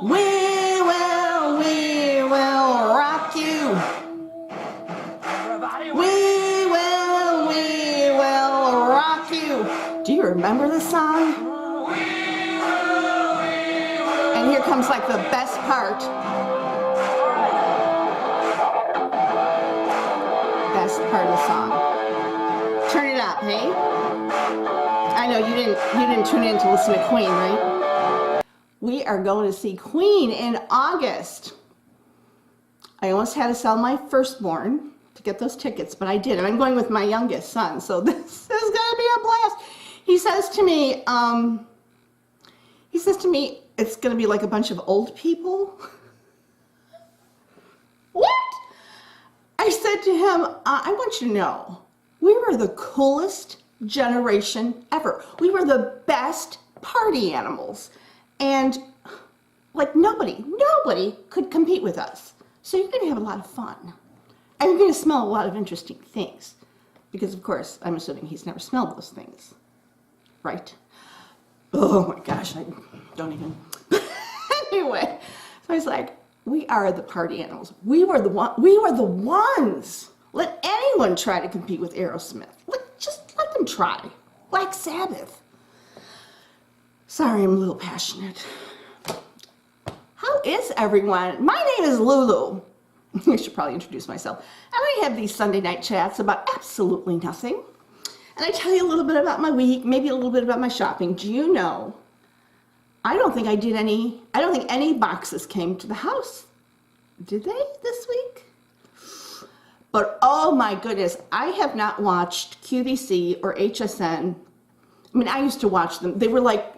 We will rock you. We will rock you. Do you remember this song? And here comes like the best part. Best part of the song. Turn it up, hey? I know you didn't tune in to listen to Queen, right? We are going to see Queen in August. I almost had to sell my firstborn to get those tickets, but I did, and I'm going with my youngest son, so this is going to be a blast. He says to me, it's going to be like a bunch of old people. What? I said to him, I want you to know, we were the coolest generation ever. We were the best party animals. And like nobody could compete with us. So you're going to have a lot of fun. And you're going to smell a lot of interesting things. Because of course, I'm assuming he's never smelled those things. Right? Oh my gosh, I don't even. Anyway, so I was like, we are the party animals. We were the ones. Let anyone try to compete with Aerosmith. Just let them try. Black Sabbath. Sorry, I'm a little passionate. How is everyone? My name is Lulu. I should probably introduce myself. And I have these Sunday night chats about absolutely nothing. And I tell you a little bit about my week, maybe a little bit about my shopping. Do you know, I don't think any boxes came to the house. Did they this week? But oh my goodness, I have not watched QVC or HSN. I mean, I used to watch them. They were like,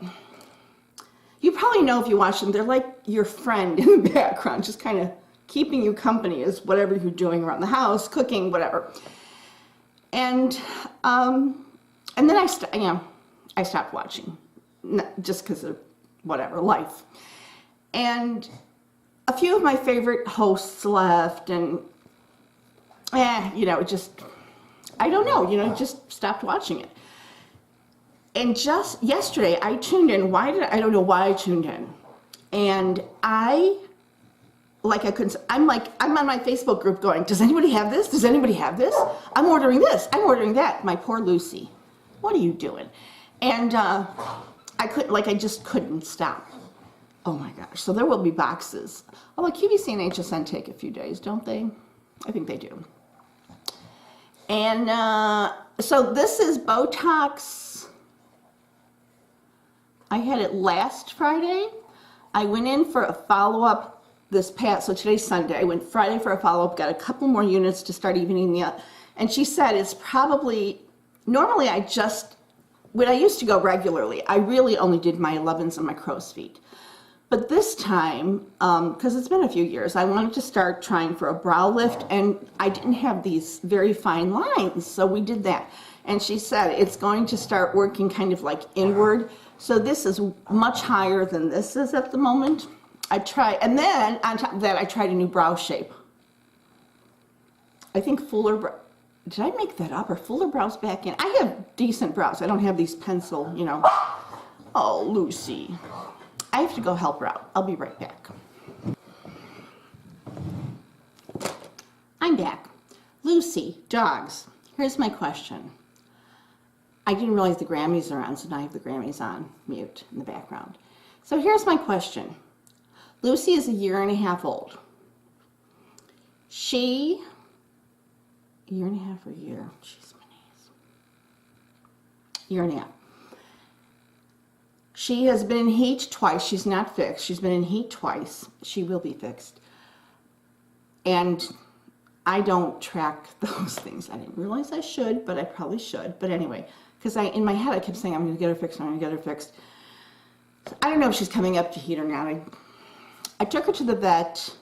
you probably know if you watch them, they're like your friend in the background, just kind of keeping you company as whatever you're doing around the house, cooking, whatever. And then I stopped watching, just because of whatever, life. And a few of my favorite hosts left, and just, I don't know, just stopped watching it. And just yesterday, I tuned in. I don't know why I tuned in. And I'm on my Facebook group going, does anybody have this? Does anybody have this? I'm ordering this. I'm ordering that. My poor Lucy. What are you doing? And I just couldn't stop. Oh my gosh. So there will be boxes. Although QVC and HSN take a few days, don't they? I think they do. And so this is Botox. I had it last Friday. I went in for a follow-up so today's Sunday. I went Friday for a follow-up, got a couple more units to start evening me up. And she said it's probably, normally when I used to go regularly, I really only did my 11s and my crow's feet. But this time, because it's been a few years, I wanted to start trying for a brow lift, and I didn't have these very fine lines, so we did that. And she said it's going to start working kind of like inward. So this is much higher than this is at the moment. And then on top of that, I tried a new brow shape. I think fuller brow. Did I make that up? Or fuller brows back in? I have decent brows. I don't have these pencil, Oh, Lucy. I have to go help her out. I'll be right back. I'm back. Lucy, dogs. Here's my question. I didn't realize the Grammys are on, so now I have the Grammys on mute in the background. So here's my question. Lucy is 1.5 years old. She, 1.5 years or a year? Jeez, my knees. 1.5 years. She has been in heat twice. She's not fixed. She's been in heat twice. She will be fixed. And I don't track those things. I didn't realize I should, but I probably should. But anyway, because in my head I kept saying, I'm going to get her fixed, I'm going to get her fixed. So I don't know if she's coming up to heat or not. I took her to the vet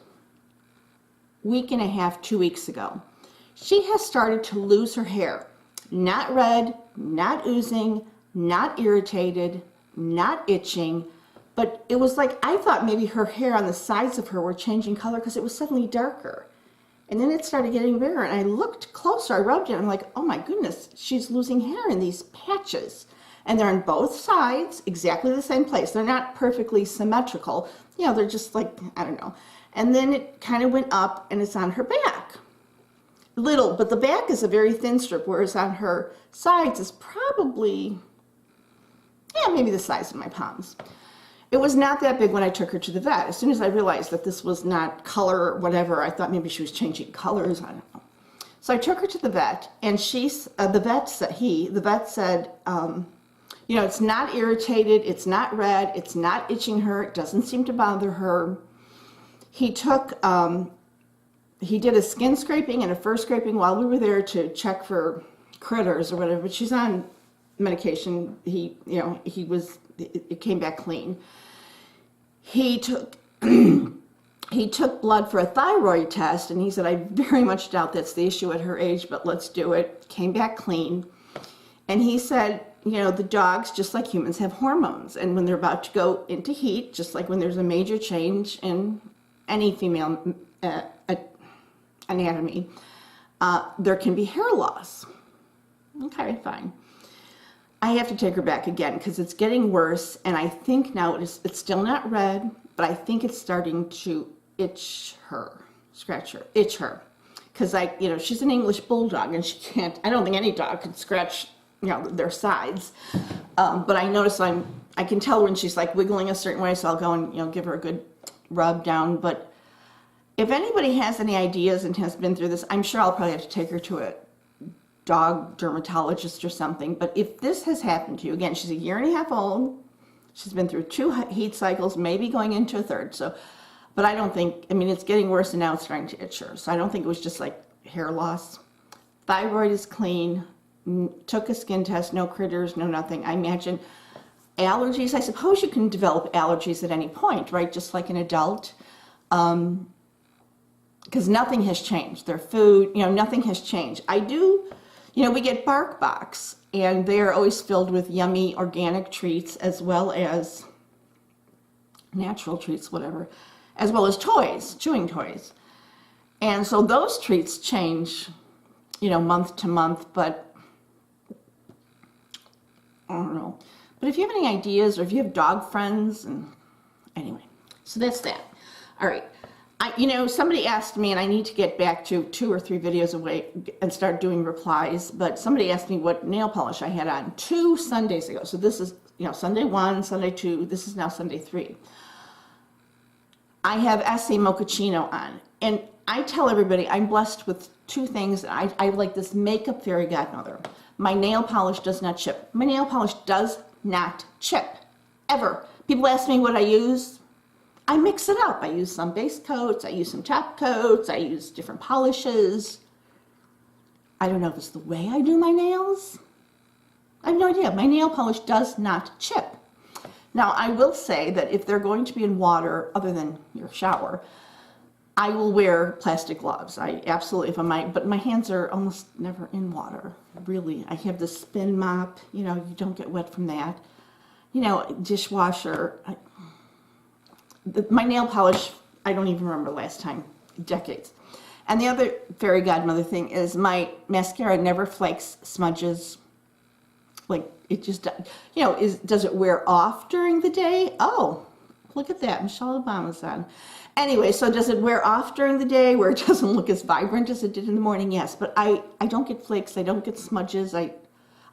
1.5 weeks, 2 weeks ago. She has started to lose her hair. Not red, not oozing, not irritated, not itching, but it was like, I thought maybe her hair on the sides of her were changing color because it was suddenly darker. And then it started getting bigger, and I looked closer, I rubbed it, and I'm like, oh my goodness, she's losing hair in these patches. And they're on both sides, exactly the same place. They're not perfectly symmetrical. You know, they're just like, I don't know. And then it kind of went up and it's on her back. Little, but the back is a very thin strip, whereas on her sides is probably, yeah, maybe the size of my palms. It was not that big when I took her to the vet. As soon as I realized that this was not color or whatever, I thought maybe she was changing colors. I don't know. So I took her to the vet, and the vet said, you know, it's not irritated, it's not red, it's not itching her, it doesn't seem to bother her. He did a skin scraping and a fur scraping while we were there to check for critters or whatever, but she's on medication. It came back clean. He took blood for a thyroid test, and he said, I very much doubt that's the issue at her age, but let's do it. Came back clean. And he said, you know, the dogs, just like humans, have hormones, and when they're about to go into heat, just like when there's a major change in any female anatomy, there can be hair loss. Okay, fine. I have to take her back again because it's getting worse, and I think now it's still not red, but I think it's starting to itch her, itch her. Because she's an English bulldog, and she can't, I don't think any dog can scratch, you know, their sides. But I notice I can tell when she's like wiggling a certain way, so I'll go and, you know, give her a good rub down. But if anybody has any ideas and has been through this, I'm sure I'll probably have to take her to a dog dermatologist or something. But if this has happened to you, again, she's 1.5 years old, she's been through 2 heat cycles, maybe going into a 3rd. So, but I don't think, I mean, it's getting worse and now it's starting to itch her. So I don't think it was just like hair loss. Thyroid is clean, took a skin test, no critters, no nothing. I imagine allergies, I suppose you can develop allergies at any point, right? Just like an adult. Because nothing has changed. Their food, you know, nothing has changed. We get Bark Box, and they are always filled with yummy organic treats as well as natural treats, whatever, as well as toys, chewing toys. And so those treats change, you know, month to month, but I don't know. But if you have any ideas or if you have dog friends, and anyway, so that's that. All right. Somebody asked me, and I need to get back to 2 or 3 videos away and start doing replies, but somebody asked me what nail polish I had on 2 Sundays ago. So this is, Sunday 1, Sunday 2, this is now Sunday 3. I have SE Mochaccino on, and I tell everybody I'm blessed with 2 things. I like this makeup fairy godmother. My nail polish does not chip. My nail polish does not chip, ever. People ask me what I use. I mix it up. I use some base coats, I use some top coats, I use different polishes. I don't know if it's the way I do my nails. I have no idea. My nail polish does not chip. Now, I will say that if they're going to be in water, other than your shower, I will wear plastic gloves. I absolutely, but my hands are almost never in water, really. I have this spin mop, you don't get wet from that. Dishwasher. My nail polish, I don't even remember last time, decades. And the other fairy godmother thing is my mascara never flakes, smudges. Like, it just, does it wear off during the day? Oh, look at that, Michelle Obama's on. Anyway, so does it wear off during the day where it doesn't look as vibrant as it did in the morning? Yes, but I don't get flakes, I don't get smudges, I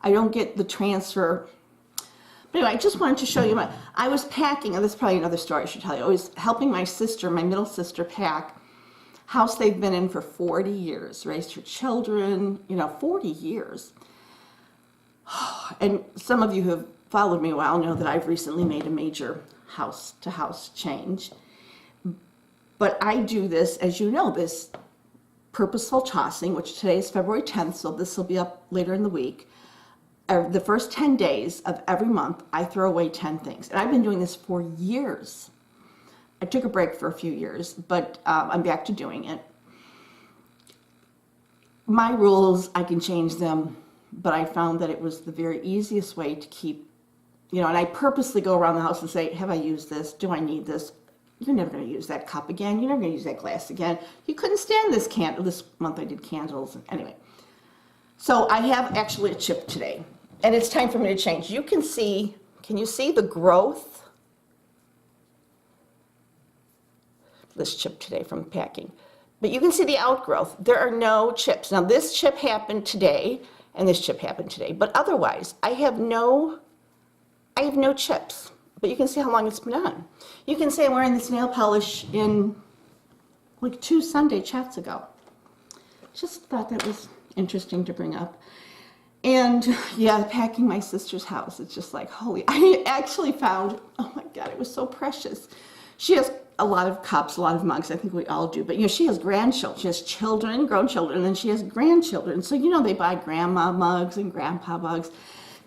don't get the transfer. But anyway, I just wanted to show you I was packing, and this is probably another story I should tell you. I was helping my sister, my middle sister, pack house they've been in for 40 years, raised her children, 40 years. And some of you who have followed me a while know that I've recently made a major house-to-house change. But I do this, as you know, this purposeful tossing, which today is February 10th, so this will be up later in the week. The first 10 days of every month, I throw away 10 things. And I've been doing this for years. I took a break for a few years, but I'm back to doing it. My rules, I can change them, but I found that it was the very easiest way to keep, and I purposely go around the house and say, have I used this? Do I need this? You're never going to use that cup again. You're never going to use that glass again. You couldn't stand this candle. This month I did candles. Anyway, so I have actually a chip today. And it's time for me to change. You can see, can you see the growth? This chip today from packing. But you can see the outgrowth. There are no chips. Now this chip happened today, and this chip happened today. But otherwise, I have no chips. But you can see how long it's been on. You can see I'm wearing this nail polish in like 2 Sunday chats ago. Just thought that was interesting to bring up. And yeah, packing my sister's house, it's just like, holy, I actually found, oh my God, it was so precious. She has a lot of cups, a lot of mugs, I think we all do, but you know, she has grandchildren, she has children, grown children, and then she has grandchildren. So, you know, they buy grandma mugs and grandpa mugs.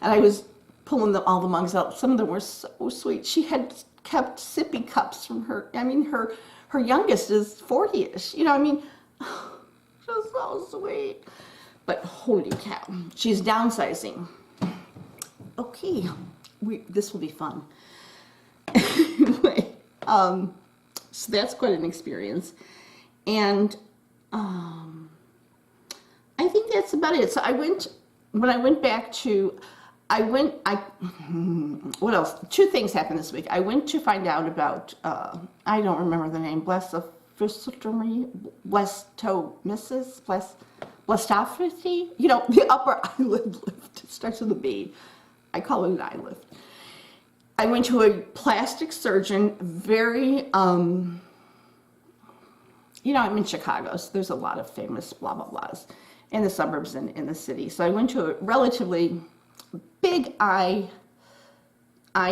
And I was pulling all the mugs out. Some of them were so sweet. She had kept sippy cups from her, I mean, her youngest is 40-ish, you know, I mean, just so sweet. But holy cow, she's downsizing. Okay, this will be fun. Anyway, so that's quite an experience. And I think that's about it. So when I went back to, what else? 2 things happened this week. I went to find out about, I don't remember the name, blastophy, you know, the upper eyelid lift. It starts with a B. I call it an eye lift. I went to a plastic surgeon, very, you know, I'm in Chicago, so there's a lot of famous blah, blah, blahs in the suburbs and in the city. So I went to a relatively big eye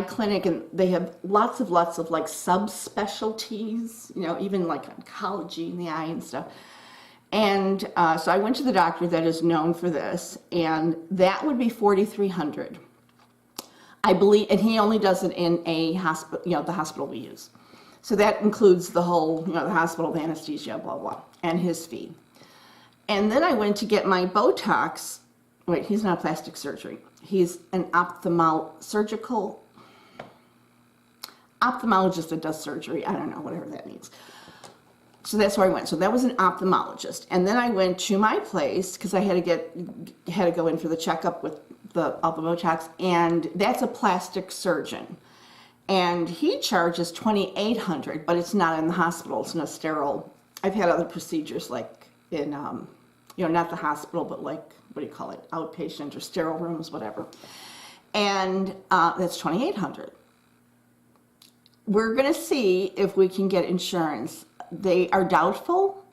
clinic, and they have lots of like subspecialties, you know, even like oncology in the eye and stuff. And so I went to the doctor that is known for this, and that would be $4,300. I believe, and he only does it in a hospital, you know, the hospital we use. So that includes the whole, you know, the hospital, the anesthesia, blah, blah, and his fee. And then I went to get my Botox. Wait, he's not a plastic surgery. He's an ophthalmologist that does surgery. I don't know, whatever that means. So that's where I went. So that was an ophthalmologist. And then I went to my place because I had to go in for the checkup with all the Botox, and that's a plastic surgeon. And he charges $2,800, but it's not in the hospital. It's in a sterile. I've had other procedures like in, you know, not the hospital, but like, what do you call it, outpatient or sterile rooms, whatever. And that's $2,800. We're going to see if we can get insurance. They are doubtful.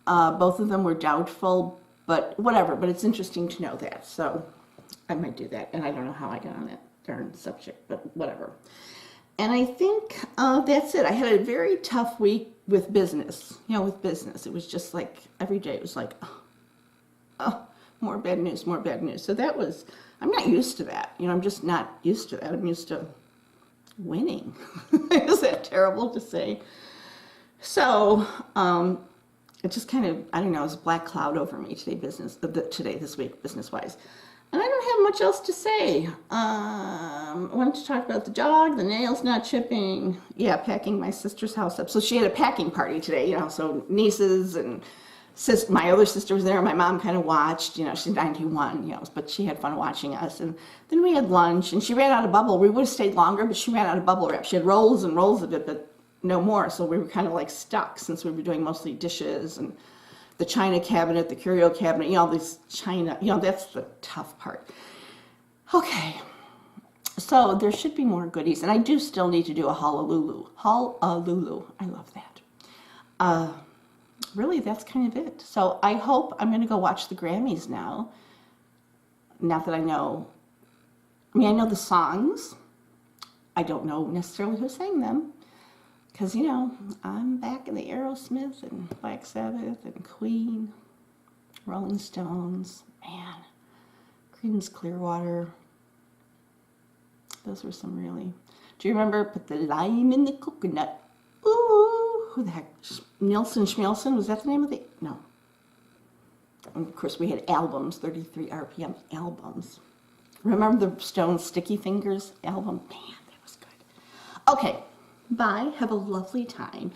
Both of them were doubtful, but whatever. But it's interesting to know that. So I might do that. And I don't know how I got on that darn subject, but whatever. And I think that's it. I had a very tough week with business. You know, with business. It was just like every day it was like, oh, more bad news, more bad news. So that was, I'm not used to that. You know, I'm just not used to that. I'm used to winning. Is that terrible to say? So it just kind of, I don't know, it was a black cloud over me today, this week, business-wise. And I don't have much else to say. I wanted to talk about the dog, the nails not chipping. Yeah, packing my sister's house up. So she had a packing party today, you know, so nieces and my other sister was there. My mom kind of watched, you know, she's 91, you know, but she had fun watching us. And then we had lunch, and she ran out of bubble. We would have stayed longer, but she ran out of bubble wrap. She had rolls and rolls of it, but no more. So we were kind of like stuck since we were doing mostly dishes and the china cabinet, the curio cabinet, you know, all these china, you know, that's the tough part. Okay. So there should be more goodies, and I do still need to do a Haul-a-Lulu. Haul-a-Lulu. I love that. Really, that's kind of it. So I hope I'm going to go watch the Grammys now. Not that I know. I mean, I know the songs. I don't know necessarily who sang them. Because, you know, I'm back in the Aerosmith and Black Sabbath and Queen, Rolling Stones, man, Creedence Clearwater. Those were some really... Do you remember Put the Lime in the Coconut? Ooh, who the heck? Nilsson Schmilson, was that the name of the... No. And of course, we had albums, 33 RPM albums. Remember the Stones' Sticky Fingers album? Man, that was good. Okay. Bye. Have a lovely time.